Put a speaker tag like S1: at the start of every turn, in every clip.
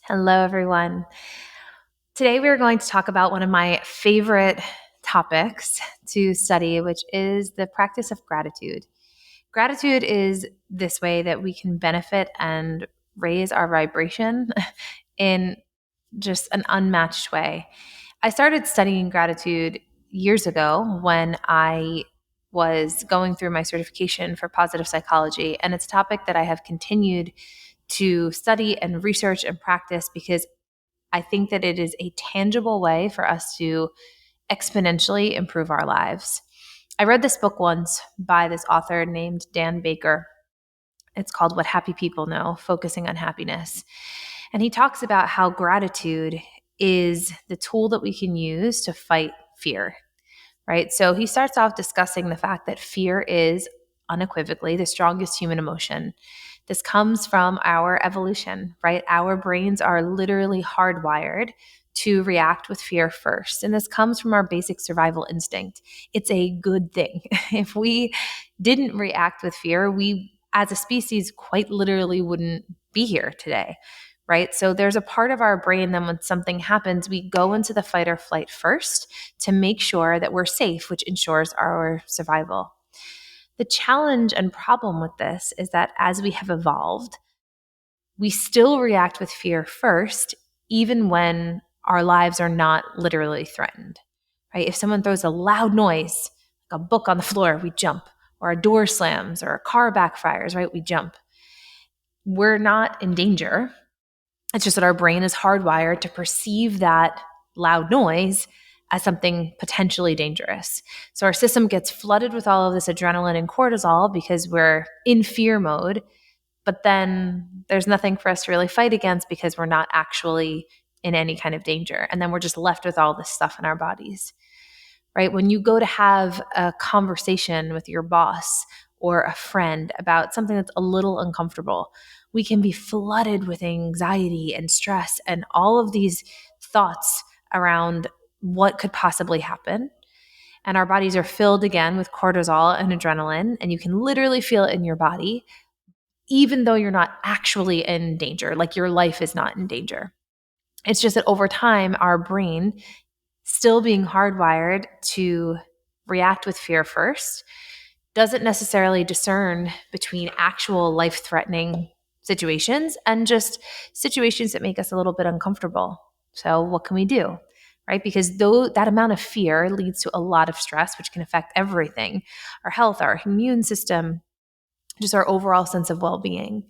S1: Hello, everyone. Today, we're going to talk about one of my favorite topics to study, which is the practice of gratitude. Gratitude is this way that we can benefit and raise our vibration in just an unmatched way. I started studying gratitude years ago when I was going through my certification for positive psychology, and it's a topic that I have continued to study and research and practice because I think that it is a tangible way for us to exponentially improve our lives. I read this book once by this author named Dan Baker. It's called What Happy People Know, Focusing on Happiness. And he talks about how gratitude is the tool that we can use to fight fear, right? So he starts off discussing the fact that fear is unequivocally the strongest human emotion. This comes from our evolution, right? Our brains are literally hardwired to react with fear first. And this comes from our basic survival instinct. It's a good thing. If we didn't react with fear, we as a species quite literally wouldn't be here today, right? So there's a part of our brain that when something happens, we go into the fight or flight first to make sure that we're safe, which ensures our survival. The challenge and problem with this is that as we have evolved, we still react with fear first, even when our lives are not literally threatened, right? If someone throws a loud noise, like a book on the floor, we jump, or a door slams, or a car backfires, right? We jump. We're not in danger. It's just that our brain is hardwired to perceive that loud noise as something potentially dangerous. So our system gets flooded with all of this adrenaline and cortisol because we're in fear mode, but then there's nothing for us to really fight against because we're not actually in any kind of danger. And then we're just left with all this stuff in our bodies, right? When you go to have a conversation with your boss or a friend about something that's a little uncomfortable, we can be flooded with anxiety and stress and all of these thoughts around what could possibly happen. And our bodies are filled again with cortisol and adrenaline, and you can literally feel it in your body, even though you're not actually in danger, like your life is not in danger. It's just that over time, our brain, still being hardwired to react with fear first, doesn't necessarily discern between actual life-threatening situations and just situations that make us a little bit uncomfortable. So what can we do? Right? Because that amount of fear leads to a lot of stress, which can affect everything, our health, our immune system, just our overall sense of well-being.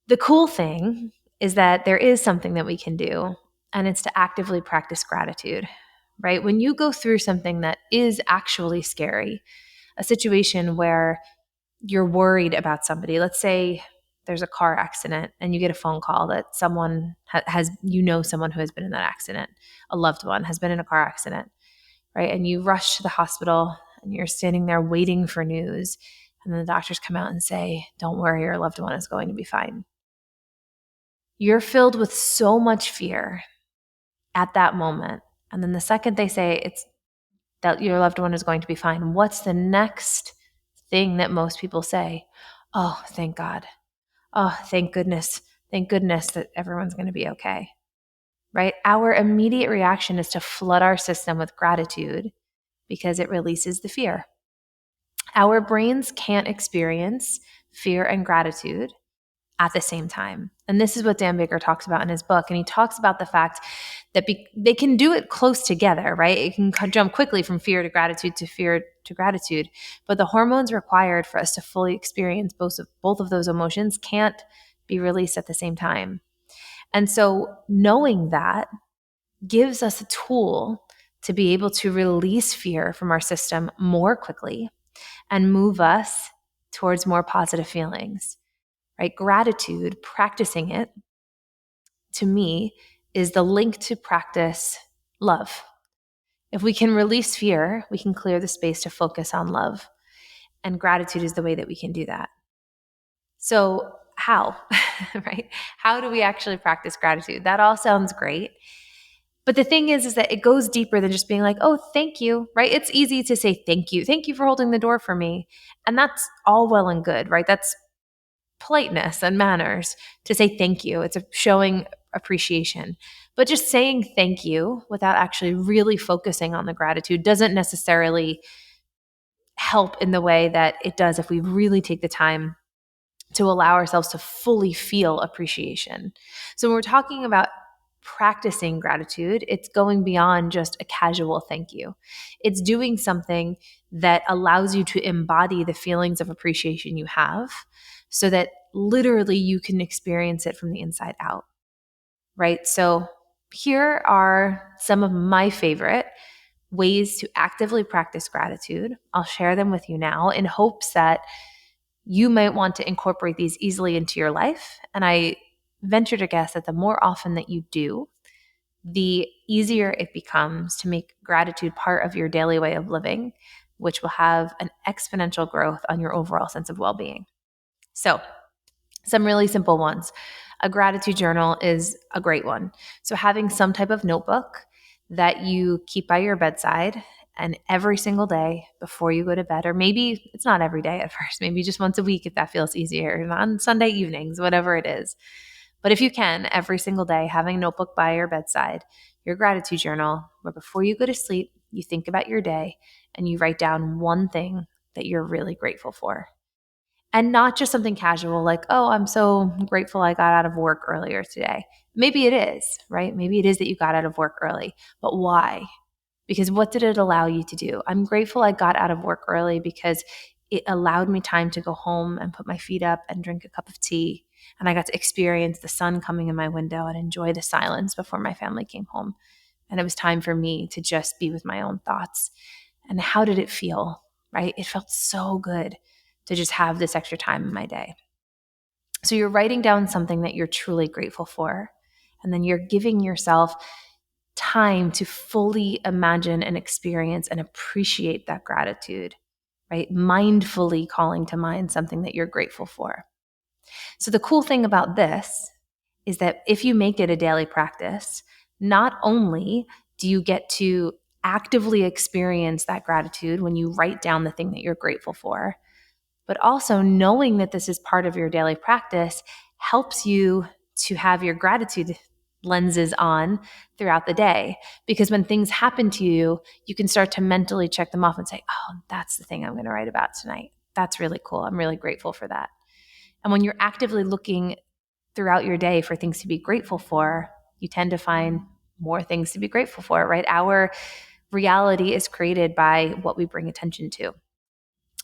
S1: The cool thing is that there is something that we can do, and it's to actively practice gratitude, right? When you go through something that is actually scary, a situation where you're worried about somebody, let's say there's a car accident and you get a phone call that someone has, someone who has been in that accident, a loved one has been in a car accident, right? And you rush to the hospital and you're standing there waiting for news. And then the doctors come out and say, don't worry, your loved one is going to be fine. You're filled with so much fear at that moment. And then the second they say it's that your loved one is going to be fine, what's the next thing that most people say? Oh, thank God. Oh, thank goodness. Thank goodness that everyone's going to be okay, right? Our immediate reaction is to flood our system with gratitude because it releases the fear. Our brains can't experience fear and gratitude at the same time. And this is what Dan Baker talks about in his book. And he talks about the fact that they can do it close together, right? It can jump quickly from fear to gratitude to fear to gratitude. But the hormones required for us to fully experience both of those emotions can't be released at the same time. And so knowing that gives us a tool to be able to release fear from our system more quickly and move us towards more positive feelings. Right? Gratitude, practicing it, to me, is the link to practice love. If we can release fear, we can clear the space to focus on love. And gratitude is the way that we can do that. So how, right? How do we actually practice gratitude? That all sounds great. But the thing is that it goes deeper than just being like, oh, thank you, right? It's easy to say thank you. Thank you for holding the door for me. And that's all well and good, right? That's politeness and manners to say thank you. It's showing appreciation. But just saying thank you without actually really focusing on the gratitude doesn't necessarily help in the way that it does if we really take the time to allow ourselves to fully feel appreciation. So when we're talking about practicing gratitude, it's going beyond just a casual thank you. It's doing something that allows you to embody the feelings of appreciation you have so that literally you can experience it from the inside out, right? So here are some of my favorite ways to actively practice gratitude. I'll share them with you now in hopes that you might want to incorporate these easily into your life. And I venture to guess that the more often that you do, the easier it becomes to make gratitude part of your daily way of living, which will have an exponential growth on your overall sense of well-being. So, some really simple ones. A gratitude journal is a great one. So, having some type of notebook that you keep by your bedside, and every single day before you go to bed, or maybe it's not every day at first, maybe just once a week if that feels easier, and on Sunday evenings, whatever it is. But if you can, every single day, having a notebook by your bedside, your gratitude journal, where before you go to sleep, you think about your day and you write down one thing that you're really grateful for. And not just something casual like, oh, I'm so grateful I got out of work earlier today. Maybe it is, right? Maybe it is that you got out of work early, but why? Because what did it allow you to do? I'm grateful I got out of work early because it allowed me time to go home and put my feet up and drink a cup of tea. And I got to experience the sun coming in my window and enjoy the silence before my family came home. And it was time for me to just be with my own thoughts. And how did it feel, right? It felt so good to just have this extra time in my day. So you're writing down something that you're truly grateful for. And then you're giving yourself time to fully imagine and experience and appreciate that gratitude, right? Mindfully calling to mind something that you're grateful for. So the cool thing about this is that if you make it a daily practice, not only do you get to actively experience that gratitude when you write down the thing that you're grateful for, but also knowing that this is part of your daily practice helps you to have your gratitude lenses on throughout the day. Because when things happen to you, you can start to mentally check them off and say, oh, that's the thing I'm going to write about tonight. That's really cool. I'm really grateful for that. And when you're actively looking throughout your day for things to be grateful for, you tend to find more things to be grateful for, right? Our reality is created by what we bring attention to.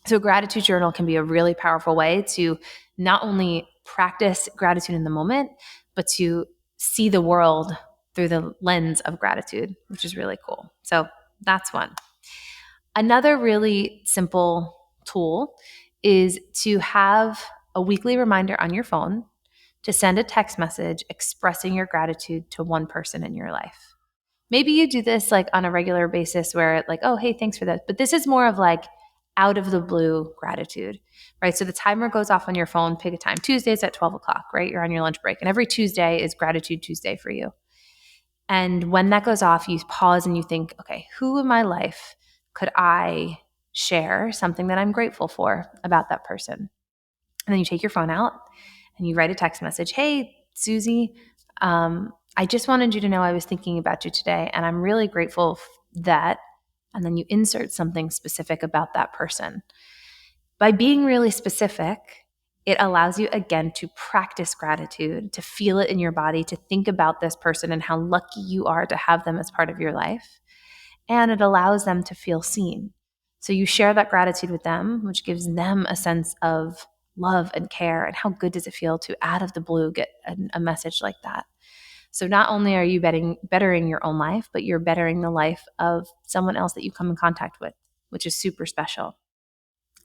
S1: So, a gratitude journal can be a really powerful way to not only practice gratitude in the moment, but to see the world through the lens of gratitude, which is really cool. So, that's one. Another really simple tool is to have a weekly reminder on your phone to send a text message expressing your gratitude to one person in your life. Maybe you do this like on a regular basis where like, oh, hey, thanks for that. But this is more of like out of the blue gratitude, right? So the timer goes off on your phone, pick a time. Tuesdays at 12 o'clock, right? You're on your lunch break. And every Tuesday is Gratitude Tuesday for you. And when that goes off, you pause and you think, okay, who in my life could I share something that I'm grateful for about that person? And then you take your phone out and you write a text message. Hey, Susie, I just wanted you to know I was thinking about you today, and I'm really grateful that, and then you insert something specific about that person. By being really specific, it allows you, again, to practice gratitude, to feel it in your body, to think about this person and how lucky you are to have them as part of your life. And it allows them to feel seen. So you share that gratitude with them, which gives them a sense of love and care. And how good does it feel to, out of the blue, get a message like that? So not only are you bettering your own life, but you're bettering the life of someone else that you come in contact with, which is super special.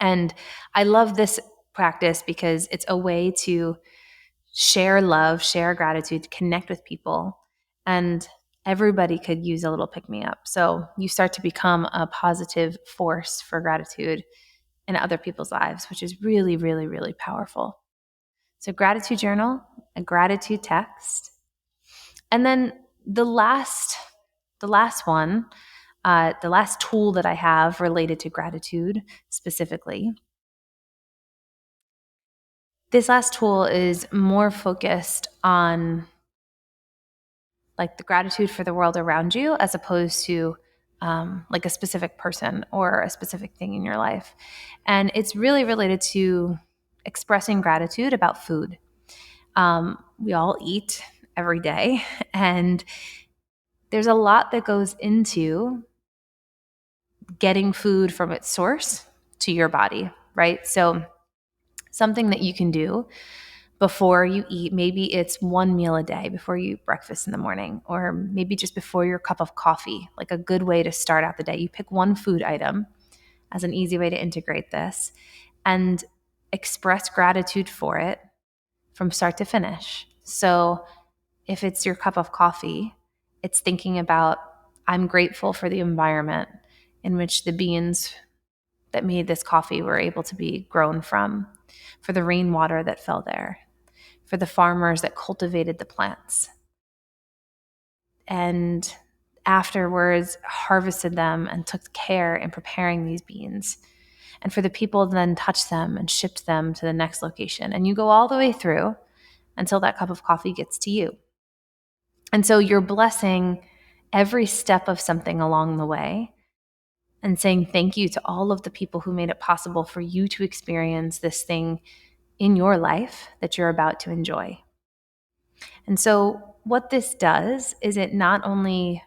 S1: And I love this practice because it's a way to share love, share gratitude, connect with people, and everybody could use a little pick-me-up. So you start to become a positive force for gratitude in other people's lives, which is really, really, really powerful. So gratitude journal, a gratitude text, and then the last one, the last tool that I have related to gratitude specifically. This last tool is more focused on like the gratitude for the world around you as opposed to like a specific person or a specific thing in your life. And it's really related to expressing gratitude about food. We all eat every day, and there's a lot that goes into getting food from its source to your body, right? So something that you can do before you eat, maybe it's one meal a day before you eat breakfast in the morning, or maybe just before your cup of coffee, like a good way to start out the day. You pick one food item as an easy way to integrate this and express gratitude for it from start to finish. So if it's your cup of coffee, it's thinking about, I'm grateful for the environment in which the beans that made this coffee were able to be grown from, for the rainwater that fell there, for the farmers that cultivated the plants and afterwards harvested them and took care in preparing these beans, and for the people that then touched them and shipped them to the next location. And you go all the way through until that cup of coffee gets to you. And so you're blessing every step of something along the way and saying thank you to all of the people who made it possible for you to experience this thing in your life that you're about to enjoy. And so what this does is it not only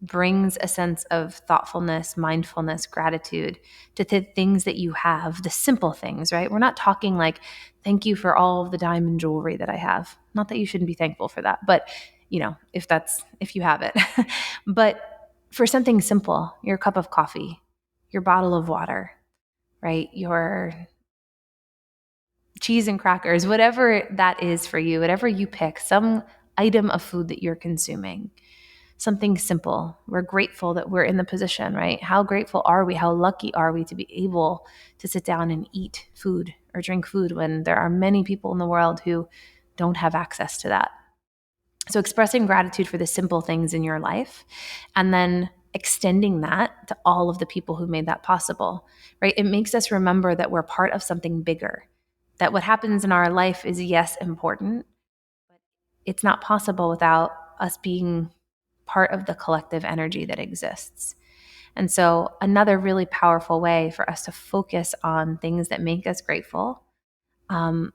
S1: brings a sense of thoughtfulness, mindfulness, gratitude to the things that you have, the simple things, right? We're not talking like, thank you for all of the diamond jewelry that I have. Not that you shouldn't be thankful for that, but if you have it. But for something simple, your cup of coffee, your bottle of water, right? Your cheese and crackers, whatever that is for you, whatever you pick, some item of food that you're consuming, something simple. We're grateful that we're in the position, right? How grateful are we? How lucky are we to be able to sit down and eat food or drink food when there are many people in the world who don't have access to that? So expressing gratitude for the simple things in your life and then extending that to all of the people who made that possible, right? It makes us remember that we're part of something bigger, that what happens in our life is, yes, important, but it's not possible without us being part of the collective energy that exists. And so another really powerful way for us to focus on things that make us grateful, while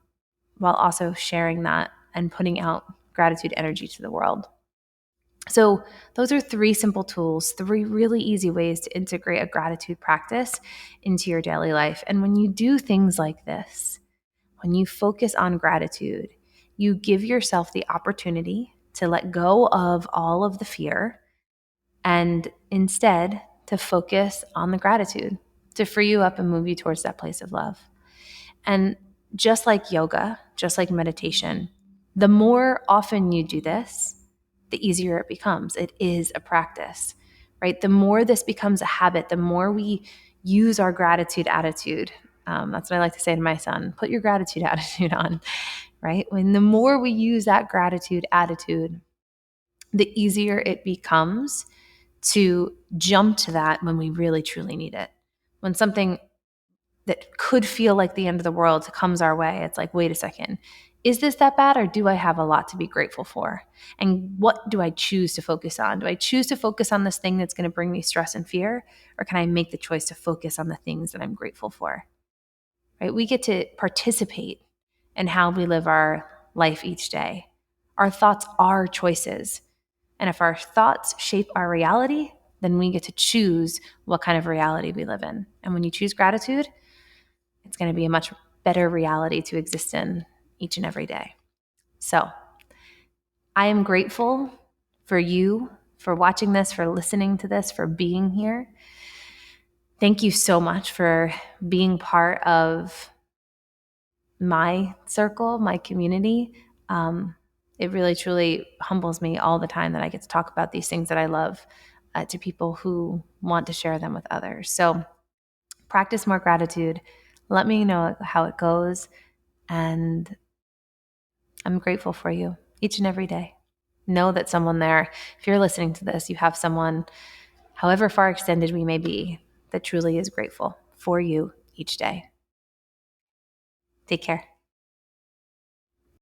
S1: also sharing that and putting out gratitude energy to the world. So those are 3 simple tools, 3 really easy ways to integrate a gratitude practice into your daily life. And when you do things like this, when you focus on gratitude, you give yourself the opportunity to let go of all of the fear and instead to focus on the gratitude, to free you up and move you towards that place of love. And just like yoga, just like meditation, the more often you do this, the easier it becomes. It is a practice, right? The more this becomes a habit, the more we use our gratitude attitude. That's what I like to say to my son, put your gratitude attitude on, right? When the more we use that gratitude attitude, the easier it becomes to jump to that when we really, truly need it. When something that could feel like the end of the world comes our way, it's like, wait a second, is this that bad, or do I have a lot to be grateful for? And what do I choose to focus on? Do I choose to focus on this thing that's going to bring me stress and fear, or can I make the choice to focus on the things that I'm grateful for? Right? We get to participate in how we live our life each day. Our thoughts are choices. And if our thoughts shape our reality, then we get to choose what kind of reality we live in. And when you choose gratitude, it's going to be a much better reality to exist in each and every day. So I am grateful for you, for watching this, for listening to this, for being here. Thank you so much for being part of my circle, my community. It really, truly humbles me all the time that I get to talk about these things that I love to people who want to share them with others. So practice more gratitude. Let me know how it goes. And I'm grateful for you each and every day. Know that someone there, if you're listening to this, you have someone, however far extended we may be, that truly is grateful for you each day. Take care.